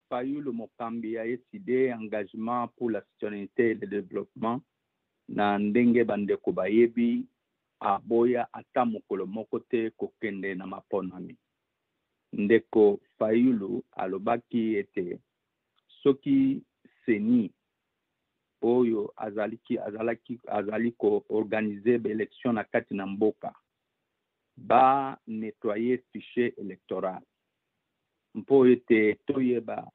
Fayulu Mokambi a décidé engagement pour la citoyenneté et le développement na ndenge bandeko bayebi aboya ata mokolo moko te kokende na maponami. Ndeko Fayulu alobaki ete soki seni oyo azali ko organiser élection na kati na mboka ba nettoyer fichier électoral mpo ete toyeba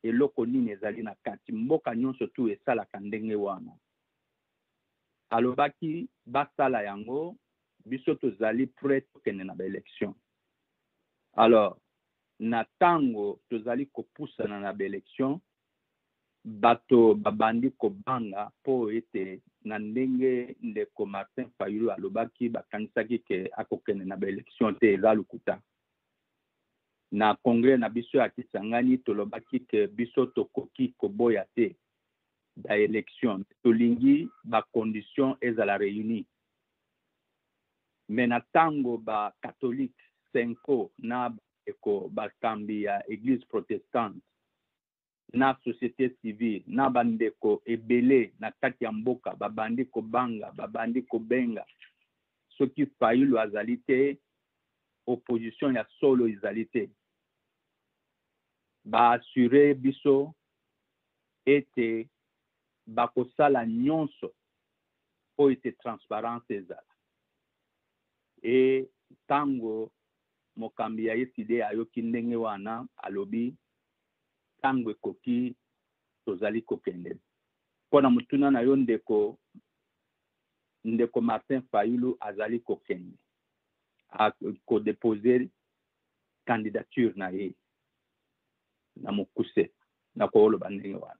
eloko nini ezali na kati mboka nyonso tu esalaka ndenge wana. Alobaki basala yango biso tozali prêt tokende na baélection. Alors na tango tozali kopusana na baélection bato babandi kobanga po ete na ndenge ndeko Martin Fayulu alobaki bakanisaki ke akokende na baélection te eza lukuta. Na congrès na biso ya Kisangani tolobaki ke biso tokoki koboya te da élection tolingi ba condition ezala réuni. Mais na tango ba catholique senko na eko bakambi ya église protestante na société civile na bandeko ebele na kati ya mboka babandi kobanga babandi kobenga soki Fayulu azali te opposition ya solo ezali te ba assurer biso ete bakosala nyonso po ete transparence ezala. E tango mokambi ya décidé ayoki ndenge wana alobi tango ekoki tozali kokende. Pona mutuna na yo ndeko Martin Fayulu azali kokende a ko déposer candidature na ye na mokuse na ko oloba ndenge wana.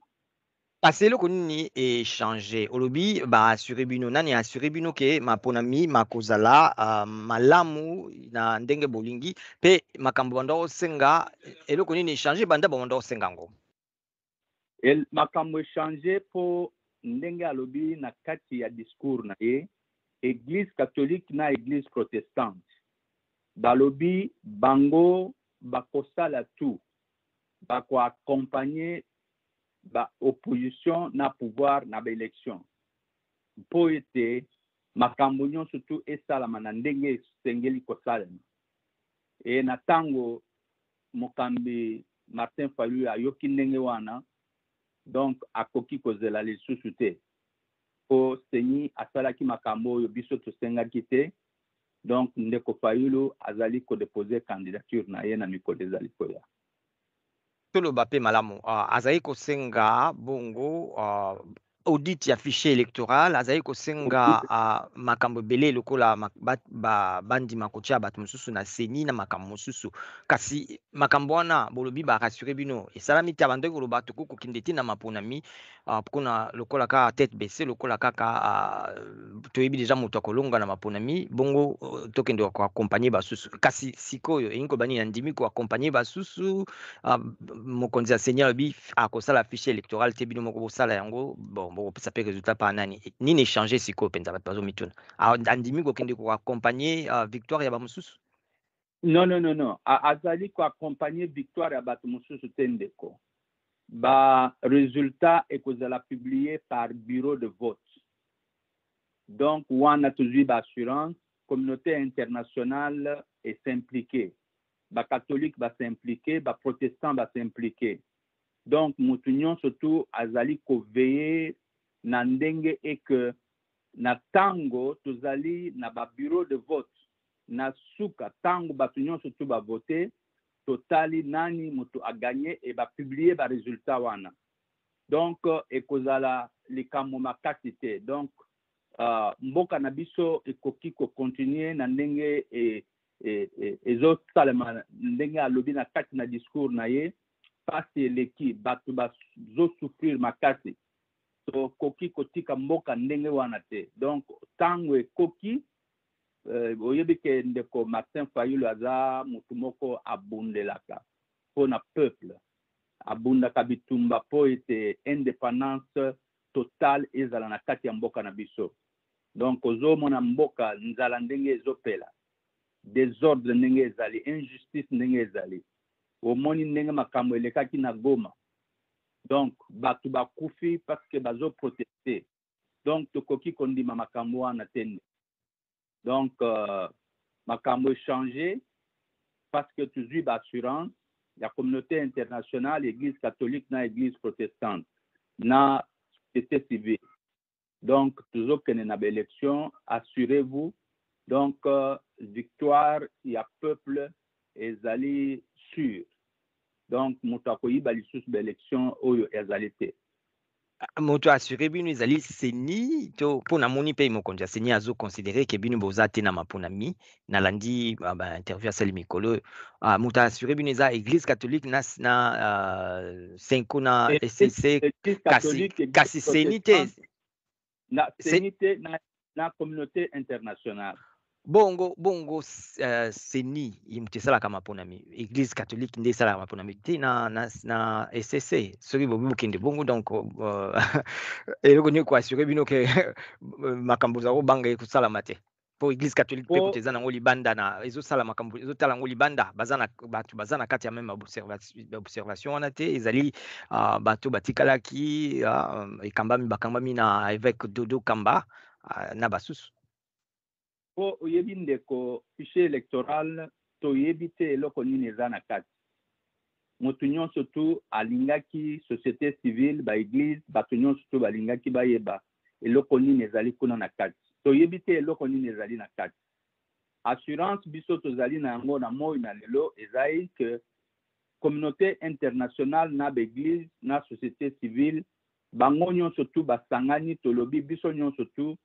Parce que nini est changé. Olobi ba assuré bino nani assuré bino ke maponami makozala malamu na ndenge bolingi pe makambo banda osenga eloko nini changé banda banda osenga ngo. El makambo changé po ndenge alobi na kati ya discours na ye église catholique na église protestante balobi bango bakosala tout bako accompagner ba opposition na pouvoir na ba élection mpo ete makambo nyonso tu esalama na ndenge esengeli kosalema. E na tango mokambi Martin Fayulu ayoki ndenge wana donc akoki kozela lisusu te po seni asalaki makambo oyo biso tosengaki te. Donc ndeko Fayulu azali kodepose candidature na ye na mikolo ezali koya. Toloba pe malamu azali kosenga bongo audit ya fichier électoral azali kosenga makambo belé lokola bandi makotia bato mususu na seni na makambo mususu kasi makambo wana bolobi ba rassurer bino esalami te abandaki koloba toko kinde te na maponami pona lokola ka tête baissée lokola kaka toyebi déjà moto akolonga na maponami bongo tokende ko accompagner basusu kasi sikoyo eyinko bani na ndimi ko accompagner basusu mokonzi ya seigneur bi akosala fichier électoral te bino moko bosala yango bon ça peut résultat par nani nini changer siko penza bato mituna andimi ko kende ko accompagner victoire ya ba mususu. Non azali ko accompagner victoire ya bato mususu tendeko ba résultat ekozala publié par bureau de vote. Donc wana tuzui ba assurance communauté internationale est impliquée. Ba catholique ba s'impliquer, ba protestant ba s'impliquer. Donc mutu nyonso tu azali ko veiller na ndenge et que na tango tozali na ba bureau de vote na suka tango batu nyonso tu ba voter totali nani mutu a gagné et ba publier ba résultat wana. Donc ekozala likambo makasi te. Donc mboka na biso ekoki ko continuer na ndenge ezosalema ndenge alobi na kati na discours na ye pasi eleki bato bazosouffrir makasi tokoki kotika mboka ndenge wana te. Donc tango ekoki oyebi ke ndeko Martin Fayulu aza mutu moko abundelaka mpona peuple abundaka bitumba po ete indépendance totale ezala na kati ya mboka na biso. Donc ozomona mboka nzala ndenge ezopela désordre ndenge ezali injustice ndenge ezali omoni ndenge makambo elekaki na Goma. Donc bato bakufi parce que bazo protester. Donc tokoki kondima makambo wana tende. Donc makambo changé parce que tu as assurance la communauté internationale, église catholique na église protestante na société civile. Donc toujours que na élection, assurez-vous. Donc victoire il y a peuple ezali sûr. Donc mutakoyi balisus l'élection oyo ezalité. Moto assuré bino ezali seni to pona moni pe mokonja seni azo considérer que bino boza te na maponami na landi ba interview asali mikolo moto assuré bino eza église catholique na senko na SCC kasi seni te na seni te na communauté internationale. Bongo seni imutesala kama ponami église catholique nde sala kama ponami ti na SCC soki bobukende bongo donc eloko ni ko assurer bino ke makambo za obanga ekusala te po église catholique pe koteza nango libanda na ezosala makambo ezotala ngo libanda bazana bato bazana kati ya même observation wana te ezali bato batikalaki ekambami bakambami na évêque Dodo Kamba na basusu. Po oyebi ndeko fichier électoral toyebi te eloko nini eza na kati. Moto nyonso tu alingaki société civile ba église bato nyonso tu balingaki bayeba eloko nini ezali kuna na kati. Toyebi te eloko nini ezali na kati. Assurance biso tozali na yango na moi na lelo ezali que communauté internationale na ba église na société civile bango nyonso tu basangani tolobi biso nyonso tu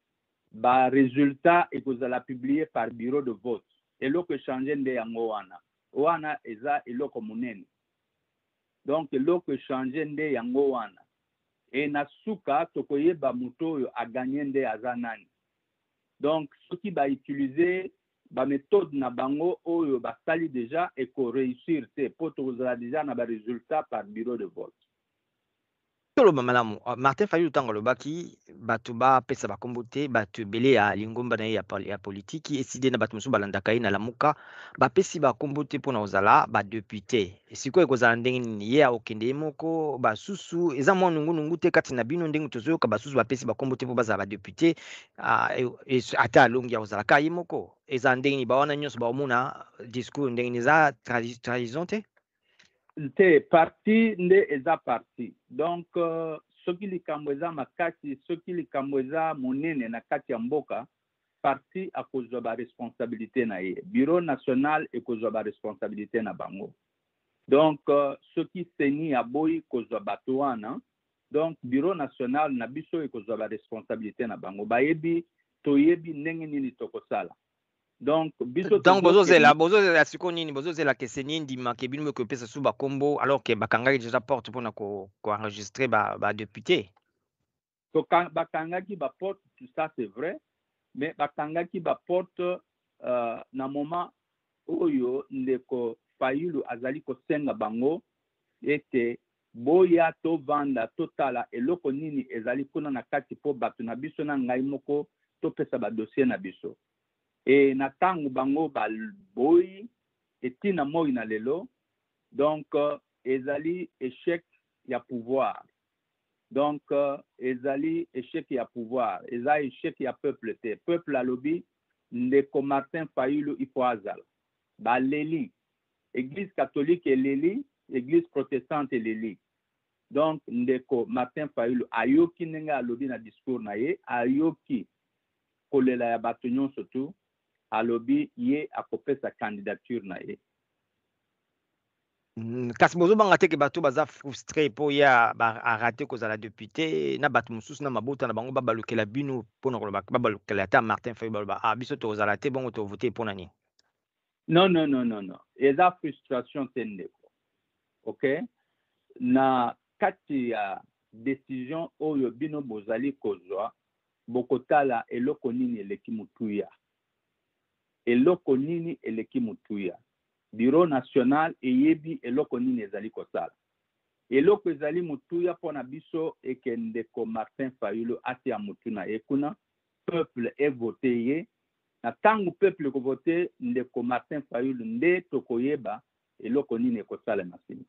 ba résultat ekozala publié par bureau de vote. Eloko changer nde yango wana eza eloko munene. Donc eloko changer nde yango wana e na suka tokoyeba muto oyo a gagné nde aza nani. Donc soki ba utiliser ba méthode na bango oyo basali déjà et ko réussir te po tozala déjà na ba résultat par bureau de vote. Toloba malamu Martin Fayulu tango lobaki bato ba pesa bakombo te bato belé ya lingomba na ya politiki eside na bato mosusu balandaka ye na lamuka bapesi bakombo te mpona ozala badepute sikoyo ekozala ndenge nini ye akokende ye moko basusu eza mwa nungunungu te kati na bino ndenge tozoyoka basusu bapesi bakombo te mpo bazala badepute ata alongi akozalaka ye moko eza ndenge nini bawana nyonso baomona discours ndenge nini eza trahison te te parti nde eza parti. Donc soki likambo eza makasi soki likambo eza monene na kati ya mboka parti akozwa ba responsabilité na ye bureau national ekozwa ba responsabilité na bango. Donc soki seni aboyi kozwa bato wana donc bureau national na biso ekozwa ba responsabilité na bango bayebi toyebi ndenge nini tokosala. Donc bozozela siko nini bozozela ke seni ndima ke bino ko pesa su ba kombo alors que bakangaki déjà porte pona ko enregistrer ba député to bakangaki ba porte tout ça c'est vrai mais bakangaki ba porte na moment oyo ndeko Fayulu azali ko senga bango ete boya to vanda totala eloko nini ezali kuna na kati po bato na biso na ngai moko to pesa ba dossier na biso. Et na tango bango balboyi etina moi na lelo donc ezali échec ya pouvoir. Donc ezali échec ya pouvoir eza échec ya peuple te peuple alobi ndeko Martin Fayulu ifo azala baleli église catholique eleli église protestante eleli. Donc ndeko Martin Fayulu ayoki ndenge alobi na discours na ye ayoki kolela ya bato nyonso tu alobi ye akopesa candidature na ye. Kasi bozobanga te ke bato baza frustré po ya arate kozala député na bato mosusu na mabota na bango babalukela bino mpona koloba babalukela ata Martin Fayulu baloba biso tozala te bongo tovote mpona nini. Non. Eza frustration te ndeko. Ok? Na kati ya décision oyo bino bozali kozwa bokotala eloko nini eleki mutuya. Eloko nini eleki mutuya. Bureau national eyebi eloko nini ezali kosala. Eloko ezali mutuya pona biso ekendeko Martin Fayulu ati ya mutu na ekuna peuple e voté ye na tangu peuple ko voté ndeko Martin Fayulu nde tokoyeba eloko nini ekosalema nsima.